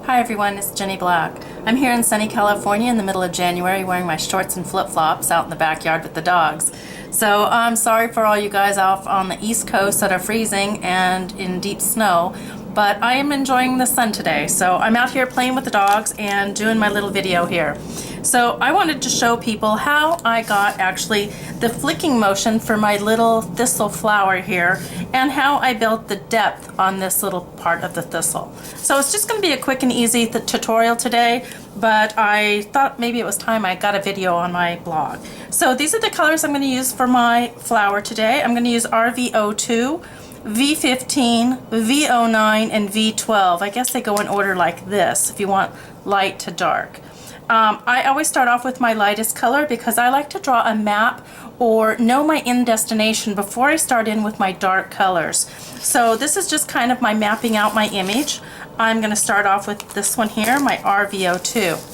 Hi everyone, it's Jenny Black. I'm here in sunny California in the middle of January wearing my shorts and flip-flops out in the backyard with the dogs. So I'm sorry for all you guys off on the East Coast that are freezing and in deep snow, but I am enjoying the sun today. So I'm out here playing with the dogs and doing my little video here. So I wanted to show people how I got actually the flicking motion for my little thistle flower here and how I built the depth on this little part of the thistle. So it's just going to be a quick and easy tutorial today, but I thought maybe it was time I got a video on my blog. So these are the colors I'm going to use for my flower today. I'm going to use RV02, V15, V09, and V12. I guess they go in order like this if you want light to dark. I always start off with my lightest color because I like to draw a map or know my end destination before I start in with my dark colors. So this is just kind of my mapping out my image. I'm going to start off with this one here, my RV02.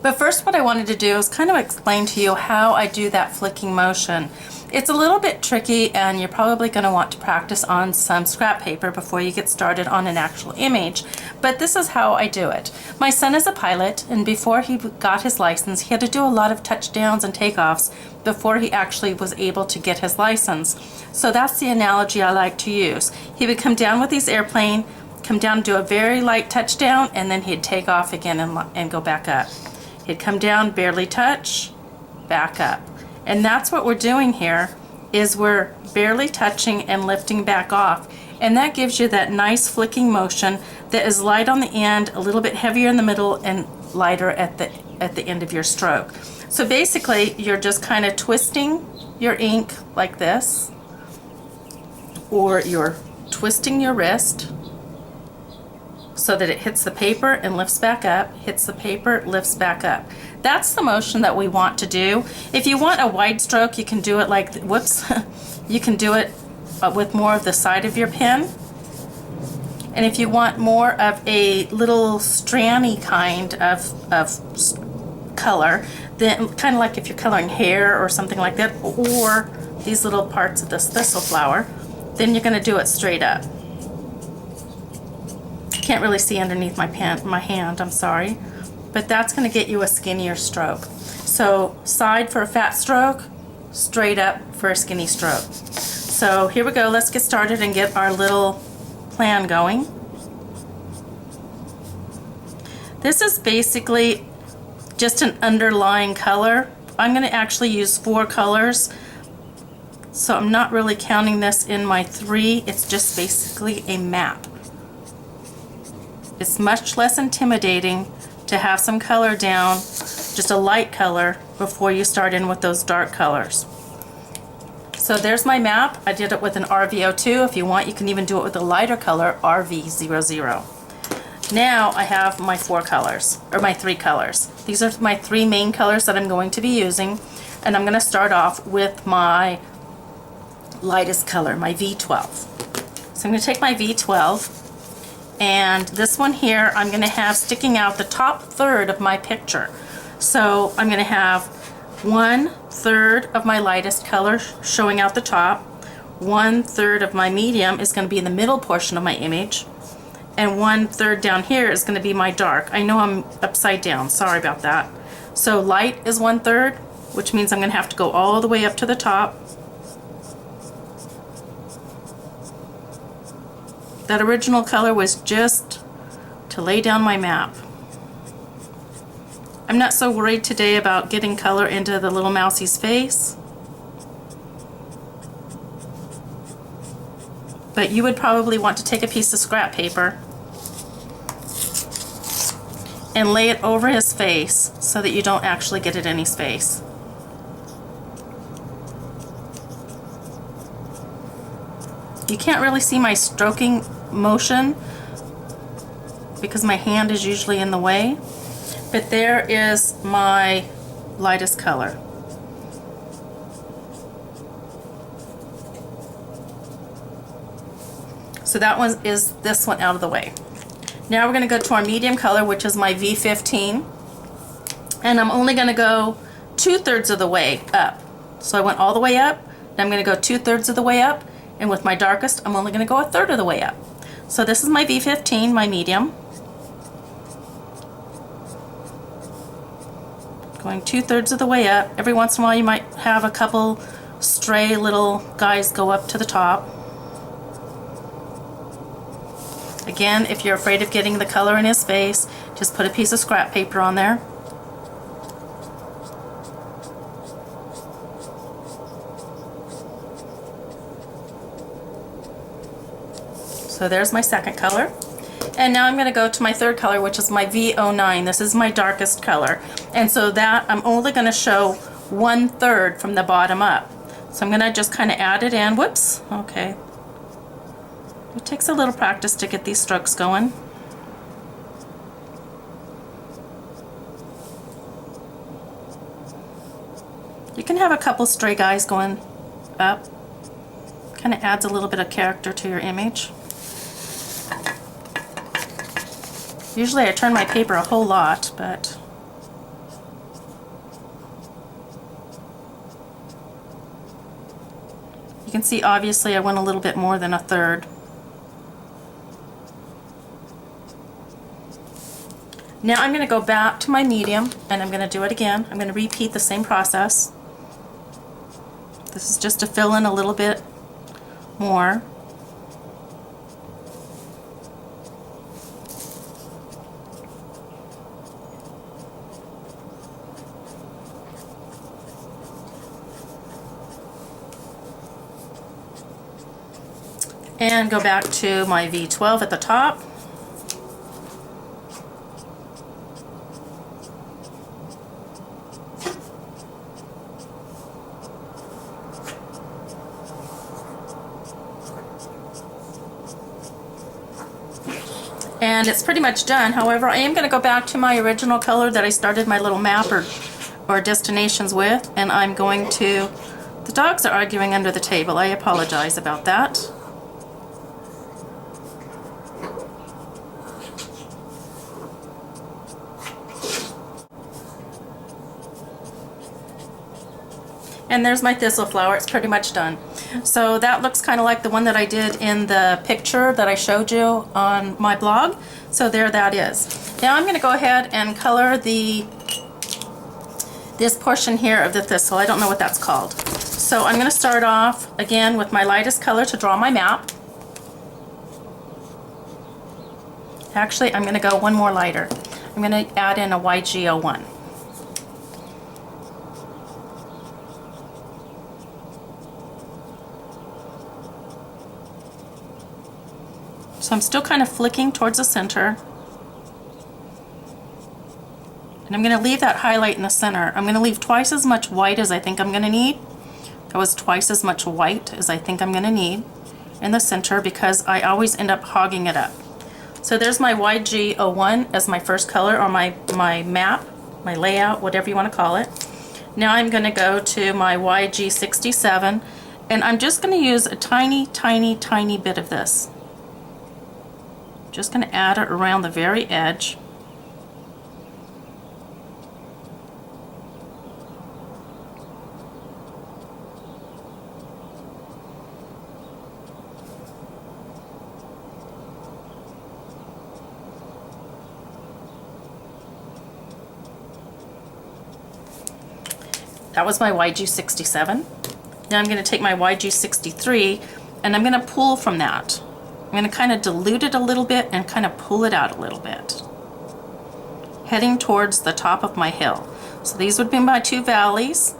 But first what I wanted to do is kind of explain to you how I do that flicking motion. It's a little bit tricky and you're probably going to want to practice on some scrap paper before you get started on an actual image, but this is how I do it. My son is a pilot, and before he got his license he had to do a lot of touchdowns and takeoffs before he actually was able to get his license. So that's the analogy I like to use. He would come down with his airplane, come down and do a very light touchdown, and then he'd take off again and go back up. He'd come down, barely touch, back up. And that's what we're doing here, is we're barely touching and lifting back off. And that gives you that nice flicking motion that is light on the end, a little bit heavier in the middle, and lighter at the end of your stroke. So basically, you're just kind of twisting your ink like this, or you're twisting your wrist so that it hits the paper and lifts back up, hits the paper, lifts back up. That's the motion that we want to do. If you want a wide stroke, you can do it like, whoops, you can do it with more of the side of your pen. And if you want more of a little strandy kind of color, then kind of like if you're coloring hair or something like that, or these little parts of this thistle flower, then you're going to do it straight up. Can't really see underneath my hand, I'm sorry, but that's going to get you a skinnier stroke. So side for a fat stroke, straight up for a skinny stroke. So here we go, let's get started and get our little plan going. This is basically just an underlying color. I'm going to actually use 4 colors, so I'm not really counting this in my 3. It's just basically a map. It's much less intimidating to have some color down, just a light color, before you start in with those dark colors. So there's my map. I did it with an RV02. If you want, you can even do it with a lighter color, RV00. Now I have my 4 colors, or my 3 colors. These are my 3 main colors that I'm going to be using, and I'm going to start off with my lightest color, my V12. So I'm going to take my V12, and this one here I'm going to have sticking out the top third of my picture. So I'm going to have 1/3 of my lightest color showing out the top, 1/3 of my medium is going to be in the middle portion of my image, and 1/3 down here is going to be my dark. I know I'm upside down, sorry about that. So light is 1/3, which means I'm going to have to go all the way up to the top. That original color was just to lay down my map. I'm not so worried today about getting color into the little mousie's face, but you would probably want to take a piece of scrap paper and lay it over his face so that you don't actually get it in his face. You can't really see my stroking motion because my hand is usually in the way, but there is my lightest color. So that one is this one out of the way. Now we're going to go to our medium color, which is my V15, and I'm only going to go 2/3 of the way up. So I went all the way up, then I'm going to go 2/3 of the way up, and with my darkest I'm only going to go 1/3 of the way up. So this is my V15, my medium. Going 2/3 of the way up. Every once in a while you might have a couple stray little guys go up to the top. Again, if you're afraid of getting the color in his face, just put a piece of scrap paper on there. So there's my second color. And now I'm going to go to my third color, which is my V09. This is my darkest color. And so that I'm only going to show 1/3 from the bottom up. So I'm going to just kind of add it in. Whoops. Okay. It takes a little practice to get these strokes going. You can have a couple stray guys going up. Kind of adds a little bit of character to your image. Usually I turn my paper a whole lot, but you can see obviously I went a little bit more than 1/3. Now I'm going to go back to my medium and I'm going to do it again. I'm going to repeat the same process. This is just to fill in a little bit more. And go back to my V12 at the top. And it's pretty much done. However, I am going to go back to my original color that I started my little map or destinations with, and I'm going to... The dogs are arguing under the table. I apologize about that. And there's my thistle flower. It's pretty much done. So that looks kind of like the one that I did in the picture that I showed you on my blog. So there that is. Now I'm going to go ahead and color this portion here of the thistle. I don't know what that's called. So I'm going to start off again with my lightest color to draw my map. Actually, I'm going to go one more lighter. I'm going to add in a YG01. So I'm still kind of flicking towards the center. And I'm going to leave that highlight in the center. I'm going to leave twice as much white as I think I'm going to need. That was twice as much white as I think I'm going to need in the center because I always end up hogging it up. So there's my YG01 as my first color, or my map, my layout, whatever you want to call it. Now I'm going to go to my YG67 and I'm just going to use a tiny, tiny, tiny bit of this. Just going to add it around the very edge. That was my YG67. Now I'm going to take my YG63 and I'm going to pull from that. I'm going to kind of dilute it a little bit and kind of pull it out a little bit, heading towards the top of my hill. So these would be my two valleys.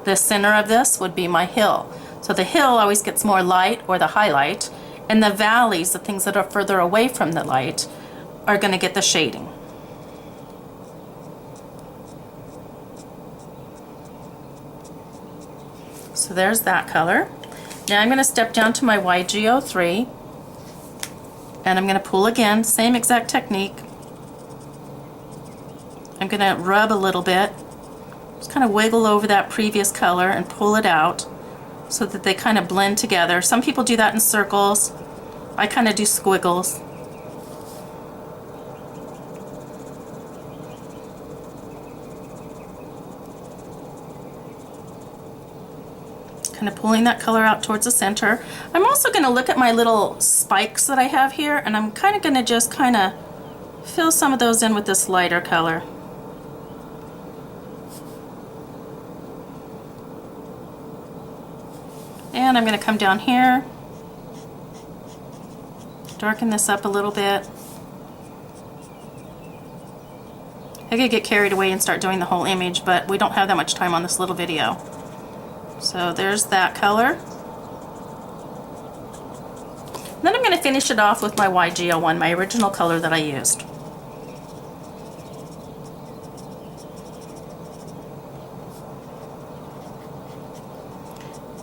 The center of this would be my hill. So the hill always gets more light, or the highlight, and the valleys, the things that are further away from the light, are going to get the shading. So there's that color. Now I'm going to step down to my YG03 and I'm going to pull again, same exact technique. I'm going to rub a little bit, just kind of wiggle over that previous color and pull it out so that they kind of blend together. Some people do that in circles. I kind of do squiggles. Kind of pulling that color out towards the center. I'm also going to look at my little spikes that I have here, and I'm kind of going to just kind of fill some of those in with this lighter color. And I'm going to come down here, darken this up a little bit. I could get carried away and start doing the whole image, but we don't have that much time on this little video. So there's that color. Then I'm going to finish it off with my YG01, my original color that I used.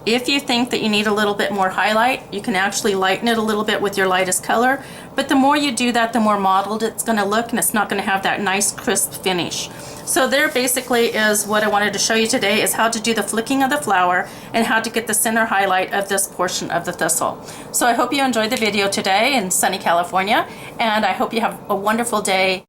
If you think that you need a little bit more highlight, you can actually lighten it a little bit with your lightest color, but the more you do that, the more mottled it's going to look, and it's not going to have that nice crisp finish. So there basically is what I wanted to show you today, is how to do the flicking of the flower and how to get the center highlight of this portion of the thistle. So I hope you enjoyed the video today in sunny California, and I hope you have a wonderful day.